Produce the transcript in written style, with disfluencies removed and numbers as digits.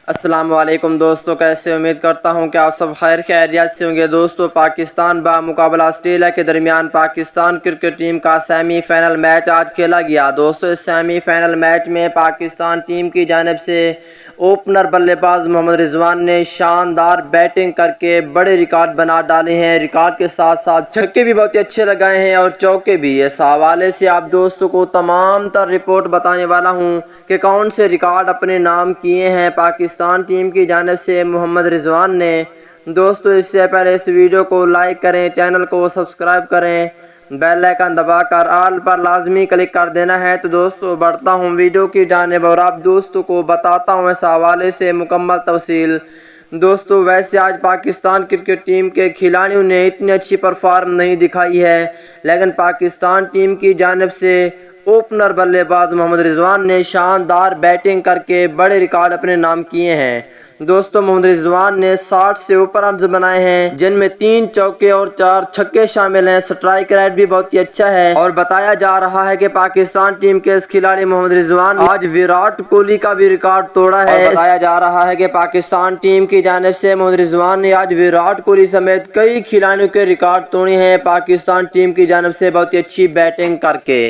السلام علیکم دوستو، کیسے امید کرتا ہوں کہ آپ سب خیر خیریت سے ہوں گے۔ دوستو، پاکستان بمقابلہ آسٹریلیا کے درمیان پاکستان کرکٹ ٹیم کا سیمی فائنل میچ آج کھیلا گیا۔ دوستو، اس سیمی فائنل میچ میں پاکستان ٹیم کی جانب سے اوپنر بلے باز محمد رضوان نے شاندار بیٹنگ کر کے بڑے ریکارڈ بنا ڈالے ہیں۔ ریکارڈ کے ساتھ ساتھ چھکے بھی بہت اچھے لگائے ہیں اور چوکے بھی۔ اس حوالے سے آپ دوستوں کو تمام تر رپورٹ بتانے والا ہوں کہ کون سے ریکارڈ اپنے نام کیے ہیں پاکستان ٹیم کی جانب سے محمد رضوان نے۔ دوستو، اس سے پہلے اس ویڈیو کو لائک کریں، چینل کو سبسکرائب کریں، بیل آئیکن دبا کر آل پر لازمی کلک کر دینا ہے۔ تو دوستو، بڑھتا ہوں ویڈیو کی جانب اور آپ دوستوں کو بتاتا ہوں اس حوالے سے مکمل تفصیل۔ دوستو، ویسے آج پاکستان کرکٹ ٹیم کے کھلاڑیوں نے اتنی اچھی پرفارم نہیں دکھائی ہے، لیکن پاکستان ٹیم کی جانب سے اوپنر بلے باز محمد رضوان نے شاندار بیٹنگ کر کے بڑے ریکارڈ اپنے نام کیے ہیں۔ دوستو، محمد رضوان نے 60 سے اوپر رنز بنائے ہیں، جن میں 3 چوکے اور 4 چھکے شامل ہیں۔ سٹرائک ریٹ بھی بہت ہی اچھا ہے اور بتایا جا رہا ہے کہ پاکستان ٹیم کے اس کھلاڑی محمد رضوان آج ویراٹ کوہلی کا بھی ریکارڈ توڑا ہے۔ اور بتایا جا رہا ہے کہ پاکستان ٹیم کی جانب سے محمد رضوان نے آج ویراٹ کوہلی سمیت کئی کھلاڑیوں کے ریکارڈ توڑے ہیں پاکستان ٹیم کی جانب سے بہت ہی اچھی بیٹنگ کر کے۔